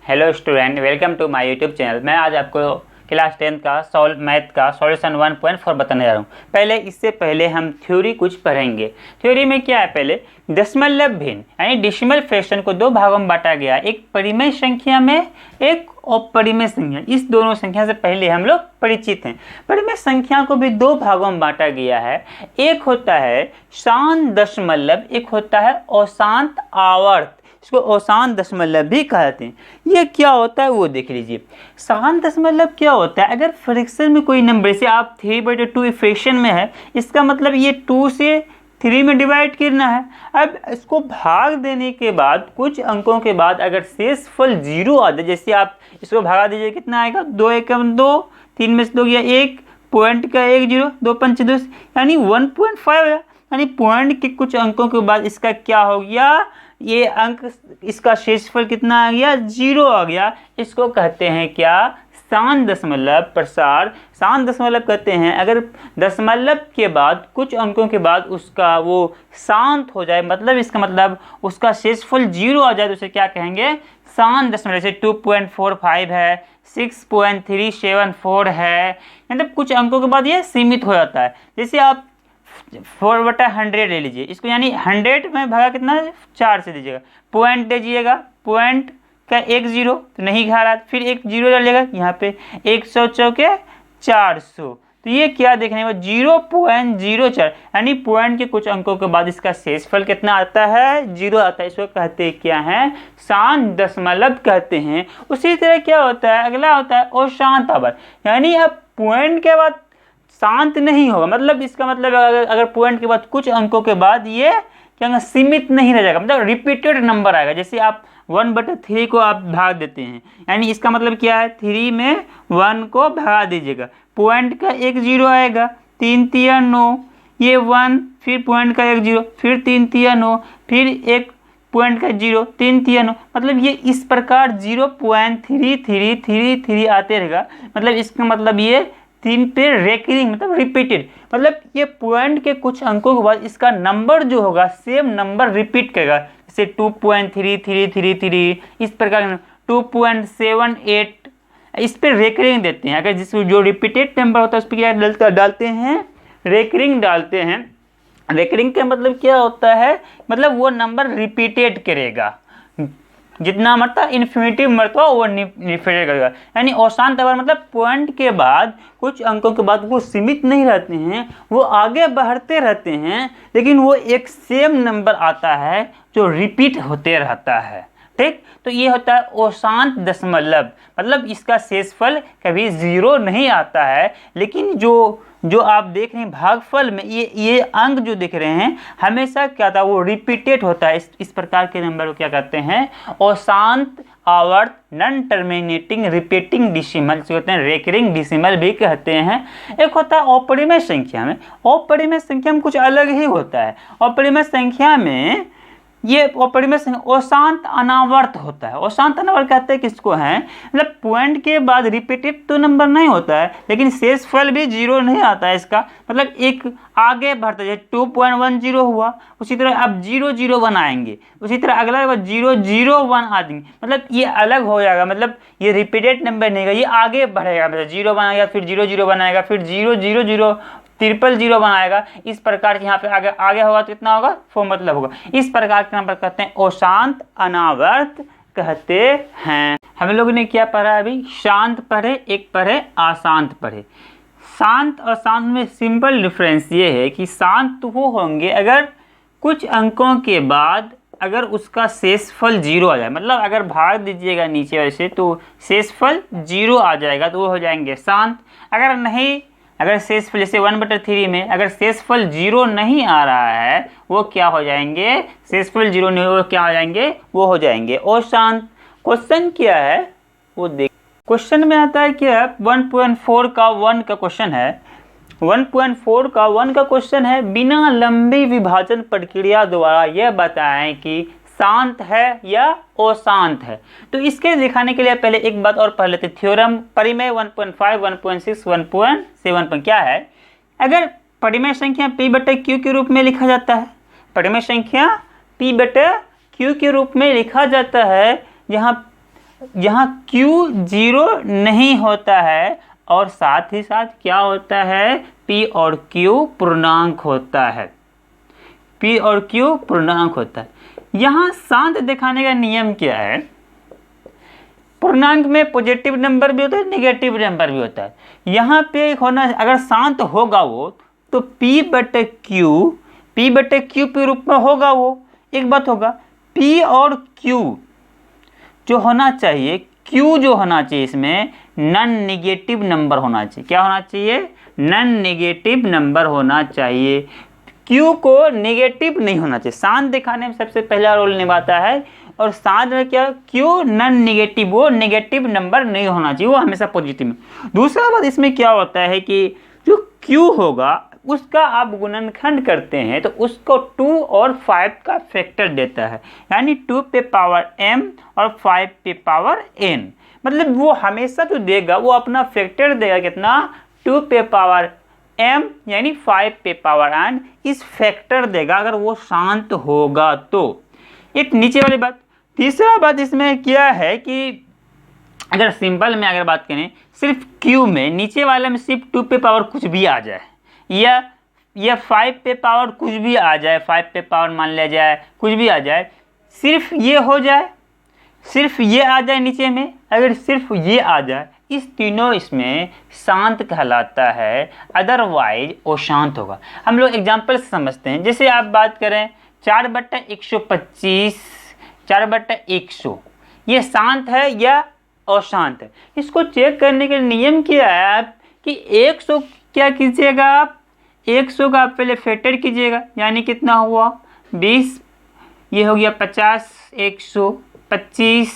Hello student, welcome to my YouTube channel. मैं आज आपको क्लास 10 का मैथ का सॉल्यूशन 1.4 बताने जा रहा हूँ। इससे पहले हम थ्योरी कुछ पढ़ेंगे। थ्योरी में क्या है, पहले दशमलव भिन्न यानी डेसिमल फ्रैक्शन को दो भागों में बांटा गया, एक परिमेय संख्या में, एक अपरिमेय संख्या। इस दोनों संख्या से पहले हम लोग परिचित हैं। परिमेय संख्या को भी दो भागों में बांटा गया है, एक होता है शांत दशमलव, एक होता है अशांत आवर्त। इसको अशांत दशमलव भी कहते हैं। ये क्या होता है वो देख लीजिए। शांत दशमलव क्या होता है, अगर फ्रैक्शन में कोई नंबर, जैसे आप 3/2 फ्रैक्शन में है, इसका मतलब ये 2 से 3 में डिवाइड करना है। अब इसको भाग देने के बाद कुछ अंकों के बाद अगर शेषफल 0 आ जाए, जैसे आप इसको भागा दीजिए, कितना आएगा, 2 एकम 2, 3 में से 2 गया 1, पॉइंट का 1 0, 2 पंच 2, यानी 1.5 आया। यानी पॉइंट के कुछ अंकों के बाद इसका क्या हो गया, ये अंक, इसका शेषफल कितना आ गया, 0 आ गया। इसको कहते हैं क्या, शांत दशमलव प्रसार। शांत दशमलव कहते हैं अगर दशमलव के बाद कुछ अंकों के बाद उसका वो शांत हो जाए, मतलब इसका मतलब उसका शेषफल 0 आ जाए, तो उसे क्या कहेंगे, शांत दशमलव। जैसे 2.45 है, 6.374 है, मतलब कुछ अंकों के बाद ये सीमित हो जाता है। जैसे आप 4/100 ले लीजिए इसको, यानी 100 में भागा कितना है, 4 से दीजिएगा, पॉइंट दीजिएगा, पॉइंट का 1 0 तो नहीं खा रहा, फिर एक 0 डालिएगा, यहाँ पे 100 चौके 400, तो ये क्या देखने में 0.04, यानी पॉइंट के कुछ अंकों के बाद इसका शेषफल कितना आता है, 0 आता है। इसको कहते हैं क्या है, शांत दशमलव कहते हैं। उसी तरह क्या होता है, अगला होता है अशांत आवर्त, यानी अब पॉइंट के बाद शांत नहीं होगा, मतलब इसका मतलब अगर पॉइंट के बाद कुछ अंकों के बाद ये क्या सीमित नहीं रह जाएगा, मतलब रिपीटेड नंबर आएगा। जैसे आप 1/3 को आप भाग देते हैं, यानी इसका मतलब क्या है, 3 में 1 को भगा दीजिएगा, पॉइंट का 1 0 आएगा, 3 3 9, ये 1, फिर पॉइंट का 1 0, फिर 3 3 9, फिर एक पॉइंट का 0, 3 3 9, मतलब ये इस प्रकार 0.3333 आते रहेगा। मतलब इसका मतलब ये 3 पे रेकरिंग, मतलब रिपीटेड, मतलब ये पॉइंट के कुछ अंकों के बाद इसका नंबर जो होगा सेम नंबर रिपीट करेगा। जैसे 2.3333, इस प्रकार 2.78, इस पे रेकरिंग देते हैं। अगर जिस जो रिपीटेड नंबर होता है उस पर क्या डालते हैं, रेकरिंग डालते हैं। रेकरिंग का मतलब क्या होता है, मतलब वो नंबर रिपीटेड करेगा, जितना मरता इन्फिनिटिव मरता वो रिपीट करेगा। यानी अशांत आवर्त मतलब पॉइंट के बाद कुछ अंकों के बाद वो सीमित नहीं रहते हैं, वो आगे बढ़ते रहते हैं, लेकिन वो एक सेम नंबर आता है जो रिपीट होते रहता है। ठीक, तो ये होता है अशांत दशमलव, मतलब इसका शेषफल कभी 0 नहीं आता है। लेकिन जो आप देख रहे हैं भागफल में, ये अंक जो दिख रहे हैं हमेशा क्या था, वो रिपीटेड होता है। इस प्रकार के नंबर को क्या कहते हैं, अशांत आवर्त, नॉन टर्मिनेटिंग रिपीटिंग डेसिमल, कहते हैं रेकरिंग डेसिमल भी कहते हैं। एक होता है अपरिमेय संख्या में। अपरिमेय संख्या में कुछ अलग ही होता है। अपरिमेय संख्या में ये अपरिमेय संख्या अशांत अनावर्त होता है। अशांत अनावर्त कहते हैं किसको है, मतलब पॉइंट के बाद रिपीटेड तो नंबर नहीं होता है, लेकिन शेषफल भी 0 नहीं आता है। इसका मतलब एक आगे बढ़ता है, 2.10 हुआ, उसी तरह आप 0 0 बनाएंगे, उसी तरह अगला 0 0 1 आ देंगे, मतलब ये अलग हो जाएगा, मतलब ये रिपीटेड नंबर नहीं है, ये आगे बढ़ेगा, मतलब 0 बनाएगा, फिर 0 0 बनाएगा, फिर 0 0 0 000 बनाएगा। इस प्रकार से यहाँ पे आगे होगा तो कितना होगा, 4 मतलब होगा। इस प्रकार के नंबर कहते हैं अशांत अनावर्त कहते हैं। हम लोगों ने क्या पढ़ा अभी, शांत पढ़े, एक पढ़े अशांत पढ़े। शांत और शांत में सिंपल डिफरेंस ये है कि शांत वो होंगे अगर कुछ अंकों के बाद अगर उसका शेषफल 0 आ जाए, मतलब अगर भाग दीजिएगा नीचे वैसे तो शेषफल 0 आ जाएगा तो वो हो जाएंगे शांत। अगर नहीं, अगर शेषफल जैसे 1/3 में अगर शेषफल 0 नहीं आ रहा है, वो क्या हो जाएंगे, शेषफल 0 नहीं, वो क्या हो जाएंगे, वो हो जाएंगे अशांत। क्वेश्चन क्या है वो देख, क्वेश्चन में आता है क्या, 1.4 का 1 का क्वेश्चन है। 1.4 का 1 का क्वेश्चन है, बिना लंबी विभाजन प्रक्रिया द्वारा यह बताएं कि शांत है या अशांत है। तो इसके दिखाने के लिए पहले एक बात और पढ़ लेते, थ्योरम परिमेय 1.5, 1.6, 1.7 क्या है। अगर परिमेय संख्या p/q के रूप में लिखा जाता है, परिमेय संख्या p/q के रूप में लिखा जाता है, जहाँ यहाँ Q 0 नहीं होता है और साथ ही साथ क्या होता है, P और Q पूर्णांक होता है, P और Q पूर्णांक होता है। यहाँ शांत दिखाने का नियम क्या है, पूर्णांक में पॉजिटिव नंबर भी होता है, नेगेटिव नंबर भी होता है। यहाँ पे होना, अगर शांत होगा वो तो P बटे Q के रूप में होगा वो। एक बात होगा, P और Q जो होना चाहिए, Q जो होना चाहिए इसमें नॉन नेगेटिव नंबर होना चाहिए। क्या होना चाहिए, नॉन नेगेटिव नंबर होना चाहिए। Q को नेगेटिव नहीं होना चाहिए, शांत दिखाने में सबसे पहला रोल निभाता है। और शांत में क्या, Q नॉन नेगेटिव, वो नेगेटिव नंबर नहीं होना चाहिए, वो हमेशा पॉजिटिव में। दूसरा बात इसमें क्या होता है कि जो Q होगा उसका आप गुणनखंड करते हैं तो उसको 2 और 5 का फैक्टर देता है, यानी 2 पे पावर m और 5 पे पावर n। मतलब वो हमेशा जो देगा वो अपना फैक्टर देगा कितना, 2 पे पावर m यानी 5 पे पावर n, इस फैक्टर देगा अगर वो शांत होगा तो। एक नीचे वाली बात। तीसरा बात इसमें क्या है कि अगर सिंपल में अगर बात करें, सिर्फ Q में नीचे वाले में सिर्फ 2 पे पावर कुछ भी आ जाए या 5 पे पावर कुछ भी आ जाए, 5 पे पावर मान लिया जाए, कुछ भी आ जाए, सिर्फ ये हो जाए, सिर्फ ये आ जाए नीचे में, अगर सिर्फ ये आ जाए, इस तीनों इसमें शांत कहलाता है, अदरवाइज वो शांत होगा। हम लोग एग्जाम्पल से समझते हैं। जैसे आप बात करें 4/125, 4/100, ये शांत है या अशांत है। इसको चेक करने के नियम क्या है आप कि 100 क्या कीजिएगा, आप 100 का आप पहले फैक्टर कीजिएगा, यानी कितना हुआ 20, ये हो गया 50, 100, 25,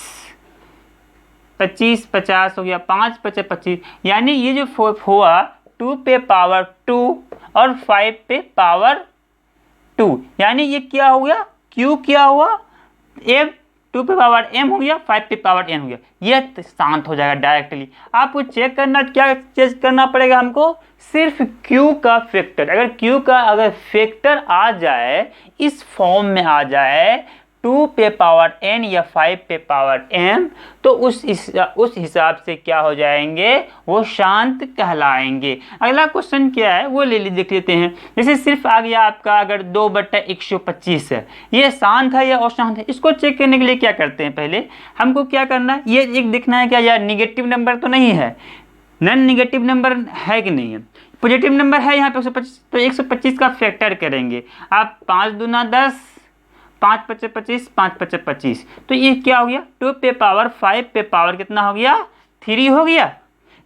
25, 50 हो गया, 5 × 25, यानी ये जो हुआ 2 पे पावर 2 और 5 पे पावर 2, यानी ये क्या हो गया, Q क्या हुआ, M 2 पे पावर m हो गया, 5 पे पावर n हो गया। ये शांत हो जाएगा डायरेक्टली। आपको चेक करना, क्या चेक करना पड़ेगा हमको, सिर्फ Q का फैक्टर। अगर Q का अगर फैक्टर आ जाए, इस फॉर्म में आ जाए 2 पे पावर n या 5 पे पावर m, तो उस हिसाब से क्या हो जाएंगे, वो शांत कहलाएंगे। अगला क्वेश्चन क्या है वो देख लेते हैं। जैसे सिर्फ आ गया आपका अगर 2/125 है, ये शांत है या अशांत है। इसको चेक करने के लिए क्या करते हैं, पहले हमको क्या करना है, ये एक देखना है क्या यार निगेटिव नंबर तो नहीं है, नॉन निगेटिव नंबर है कि नहीं है, पॉजिटिव नंबर है यहाँ पे 125, तो 125 का फैक्टर करेंगे आप। 5 दूना 10, 5 × 25, 5 × 25, तो ये क्या हो गया 2 पे पावर 5 पे पावर कितना हो गया, 3 हो गया,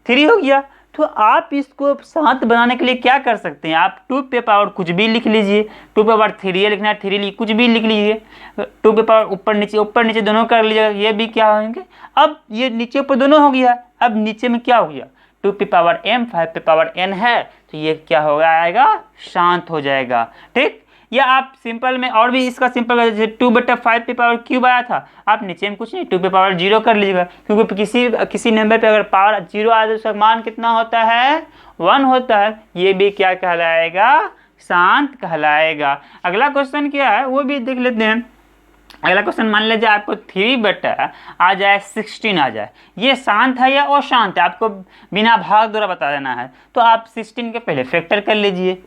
3 हो गया। तो आप इसको शांत बनाने के लिए क्या कर सकते हैं, आप 2 पे पावर कुछ भी लिख लीजिए, 2 पे पावर 3 लिखना है 3 कुछ भी लिख लीजिए, 2 पे पावर ऊपर नीचे दोनों कर लीजिएगा, ये भी क्या होंगे। अब ये नीचे ऊपर दोनों हो गया, अब नीचे में क्या हो गया 2 पे पावर m 5 पे पावर n है, तो ये क्या हो आएगा, शांत हो जाएगा। ठीक, या आप सिंपल में और भी इसका सिंपल, जैसे 2/5 पे पावर क्यूब आया था, आप नीचे में कुछ नहीं 2 पे पावर 0 कर लीजिएगा, क्योंकि किसी नंबर पे अगर पावर 0 आए तो उसका मान कितना होता है, 1 होता है। ये भी क्या कहलाएगा, शांत कहलाएगा। अगला क्वेश्चन क्या है वो भी देख लेते हैं। अगला क्वेश्चन मान लीजिए आपको 3 आ जाए 16 आ जाए, ये शांत है या अशांत है, आपको बिना भाग द्वारा बता देना है। तो आप 16 के पहले फैक्टर कर लीजिए,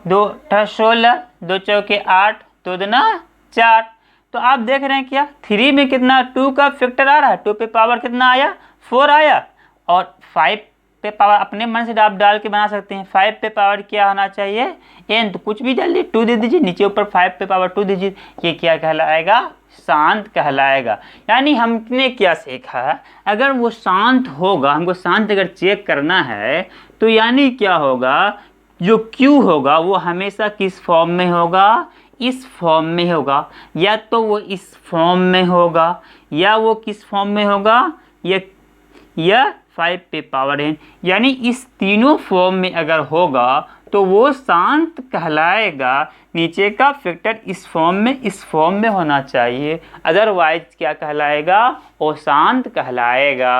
2 × 16, 2 × 4 = 8, 2 दूना 4। तो आप देख रहे हैं क्या 3 में कितना 2 का फैक्टर आ रहा है, 2 पे पावर कितना आया 4 आया, और 5 पे पावर अपने मन से आप डाल के बना सकते हैं। 5 पे पावर क्या होना चाहिए n, तो कुछ भी डाल दीजिए 2 दे दीजिए, नीचे ऊपर 5 पे पावर 2 दीजिए, ये क्या कहलाएगा, शांत कहलाएगा। यानी हमने क्या सीखा, अगर वो शांत होगा, हमको शांत अगर चेक करना है तो यानी क्या होगा, जो Q होगा वो हमेशा किस फॉर्म में होगा, इस फॉर्म में होगा, या तो वो इस फॉर्म में होगा, या वो किस फॉर्म में होगा, या 5 पे पावर n, यानी इस तीनों फॉर्म में अगर होगा तो वो शांत कहलाएगा। नीचे का फैक्टर इस फॉर्म में होना चाहिए, अदरवाइज क्या कहलाएगा, वो शांत कहलाएगा।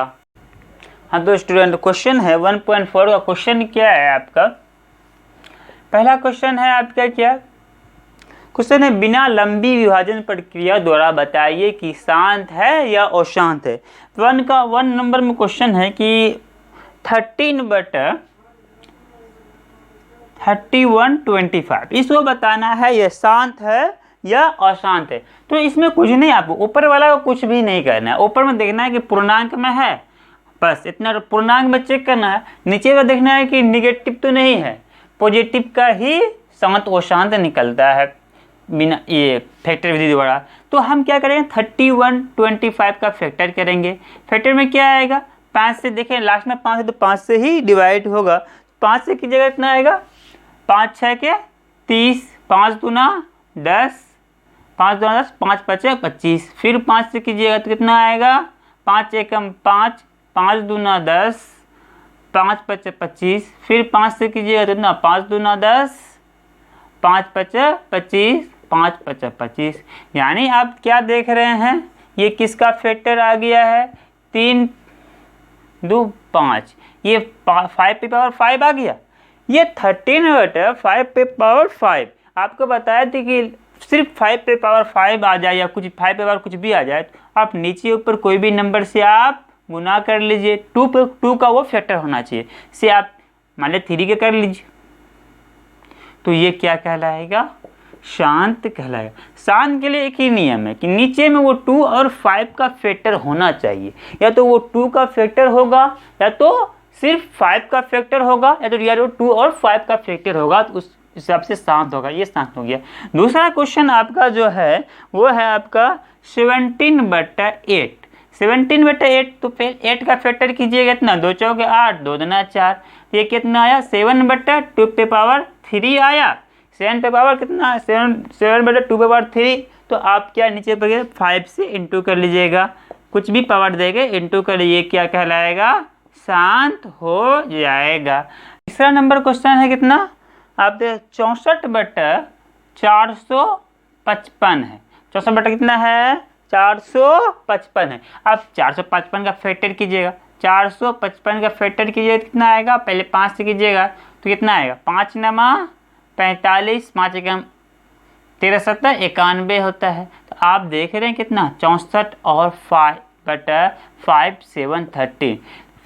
हाँ तो स्टूडेंट, क्वेश्चन है 1.4 का क्वेश्चन क्या है आपका, पहला क्वेश्चन है आपका क्या, क्वेश्चन है बिना लंबी विभाजन प्रक्रिया द्वारा बताइए कि शांत है या अशांत है। 1 नंबर में क्वेश्चन है कि 13/3125 इसको बताना है ये शांत है या अशांत है। तो इसमें कुछ नहीं, आपको ऊपर वाला को कुछ भी नहीं करना है। ऊपर में देखना है कि पूर्णांक में है, बस इतना पूर्णांक में चेक करना है। नीचे में देखना है कि निगेटिव तो नहीं है, पॉजिटिव का ही शांत अशांत निकलता है बिना ये फैक्टर विधि द्वारा। तो हम क्या करेंगे 31/25 का फैक्टर करेंगे। फैक्टर में क्या आएगा 5 से, देखें लास्ट में 5 है तो 5 से ही डिवाइड होगा। 5 से कीजिएगा कितना आएगा 5 6 के 30, 5 दूना 10, 5 दूना 10, 5 5 25। फिर 5 से कीजिएगा तो कितना आएगा 5 एकम 5, 5 दूना 10, 5 5 25। फिर 5 से कीजिएगा तो कितना 5 दूना 10, 5 5 25, 5 5 25। यानी आप क्या देख रहे हैं, ये किसका फैक्टर आ गया है 3 2 5, ये 5 पे पावर 5 आ गया। ये 13/5 पे पावर 5 आपको बताया थी कि सिर्फ 5 पे पावर 5 आ जाए या कुछ 5 पे पावर कुछ भी आ जाए तो आप नीचे ऊपर कोई भी नंबर से आप गुना कर लीजिए। 2 पे 2 का वो फैक्टर होना चाहिए, से आप मान लीजिए 3 के कर लीजिए तो ये क्या कहलाएगा शांत कहलाएगा। शांत के लिए एक ही नियम है कि नीचे में वो 2 और 5 का फैक्टर होना चाहिए, या तो वो 2 का फैक्टर होगा या तो सिर्फ 5 का फैक्टर होगा या तो 2 और 5 का फैक्टर होगा, तो उस हिसाब से शांत होगा। ये शांत हो गया। दूसरा क्वेश्चन आपका जो है वो है आपका 17/8। 17/8 तो फिर 8 का फैक्टर कीजिएगा इतना 2 चौके 8, 2 दूना 4, ये कितना आया 7/2 पे पावर 3 आया। 7 पे पावर कितना 7/2 पे पावर 3। तो आप क्या नीचे पर 5 से इंटू कर लीजिएगा, कुछ भी पावर देंगे इंटू कर लीजिए, क्या कहलाएगा शांत हो जाएगा। तीसरा नंबर क्वेश्चन है कितना आप 64/455 है। 64 कितना है 455 है। अब 455 का फैक्टर कीजिएगा, 455 का फैक्टर कीजिएगा कितना आएगा, पहले 5 से कीजिएगा तो कितना आएगा 5 नमा 45, 5 एकम 13 7 91 होता है। तो आप देख रहे हैं कितना 64 और 5/5 7 13।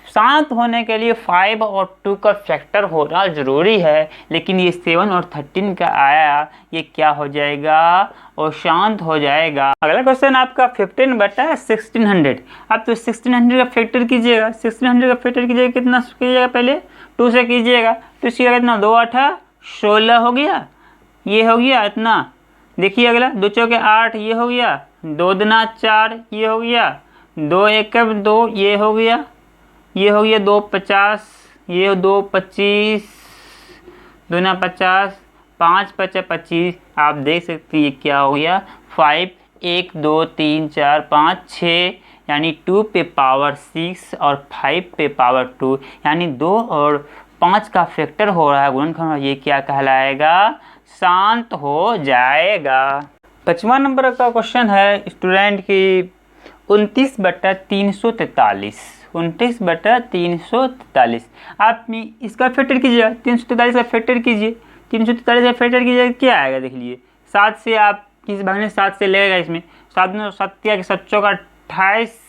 शांत होने के लिए 5 और 2 का फैक्टर होना ज़रूरी है, लेकिन ये 7 और 13 का आया, ये क्या हो जाएगा और शांत हो जाएगा। अगला क्वेश्चन आपका 15/1600। अब तो 1600 का फैक्टर कीजिएगा, 1600 का फैक्टर कीजिएगा कितना कीजिएगा पहले 2 से कीजिएगा तो इसका कितना 2 8 16 हो गया, ये हो गया इतना। देखिए अगला 2 चौके 8 ये हो गया, 2 दूना 4 ये हो गया, 2 एकम 2 ये हो गया, ये हो गया 2 50, ये 2 25, दूना 50, 5 5 25। आप देख सकते हैं ये क्या हो गया 5 1 2 3 4 5 6, यानी 2 पे पावर 6 और 5 पे पावर 2, यानी 2 और 5 का फैक्टर हो रहा है गुणनखंड, ये क्या कहलाएगा शांत हो जाएगा। 5वां नंबर का क्वेश्चन है स्टूडेंट की 29/343। 29/343 आप इसका फैक्टर कीजिएगा, 343 का फैक्टर कीजिए, 343 का फैक्टर कीजिए क्या आएगा देख लीजिए। 7 से आप किस भागने 7 से लगेगा, इसमें 7 में 7 क्या 7 चौक 28,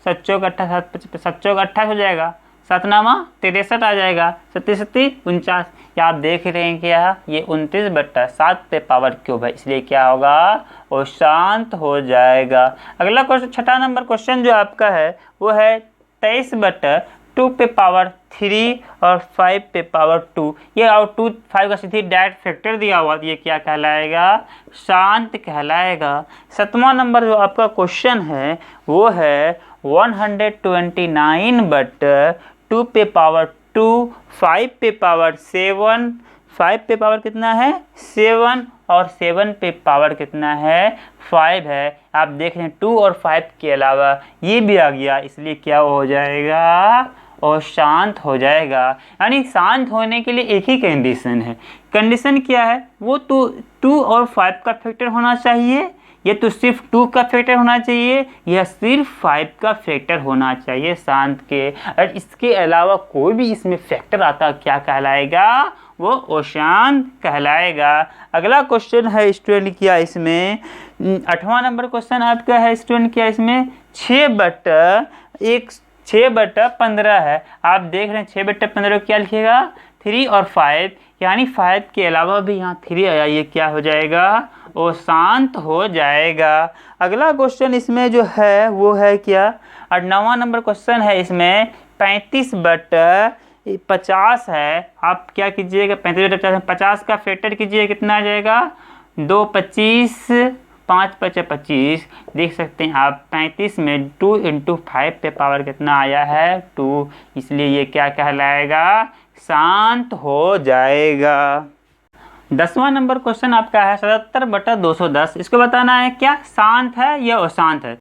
7 चौक 28, 7 चौक 28 हो जाएगा, 7 नामा 63 आ जाएगा, 37 49। या आप देख रहे हैं क्या ये 29/7 पे पावर क्यूब है, इसलिए क्या होगा वो शांत हो जाएगा। अगला क्वेश्चन 6वां नंबर क्वेश्चन जो आपका है वो है 23/2 पे पावर 3 और 5 पे पावर 2। ये और 2 5 का सीधी डायरेक्ट फैक्टर दिया हुआ, ये क्या कहलाएगा शांत कहलाएगा। 7वां नंबर जो आपका क्वेश्चन है वो है 129/2 पे पावर 2, 5 पे पावर 7, 5 पे पावर कितना है 7 और 7 पे पावर कितना है 5 है। आप देख रहे हैं 2 और 5 के अलावा ये भी आ गया, इसलिए क्या हो जाएगा और शांत हो जाएगा। यानी शांत होने के लिए एक ही कंडीशन है, कंडीशन क्या है वो तो 2 और 5 का फैक्टर होना चाहिए, ये तो सिर्फ 2 का फैक्टर होना चाहिए, यह सिर्फ 5 का फैक्टर होना चाहिए शांत के। और इसके अलावा कोई भी इसमें फैक्टर आता क्या कहलाएगा वो अशांत कहलाएगा। अगला क्वेश्चन है स्टूडेंट क्या इसमें 8वां नंबर क्वेश्चन आपका है स्टूडेंट क्या इसमें 6/15 है। आप देख रहे हैं 6/15 क्या लिखिएगा 3 और 5, यानी 5 के अलावा भी यहाँ 3 आया, ये क्या हो जाएगा वो शांत हो जाएगा। अगला क्वेश्चन इसमें जो है वो है क्या 9वां नंबर क्वेश्चन है इसमें 35/50 है। आप क्या कीजिएगा 35/50 का फैक्टर कीजिए कितना आ जाएगा 2 25 5 5 25। देख सकते हैं आप 35 में 2 × 5 पे पावर कितना आया है 2, इसलिए ये क्या कहलाएगा शांत हो जाएगा। 10वां नंबर क्वेश्चन आपका है 77/210। इसको बताना है क्या शांत है या अशांत है।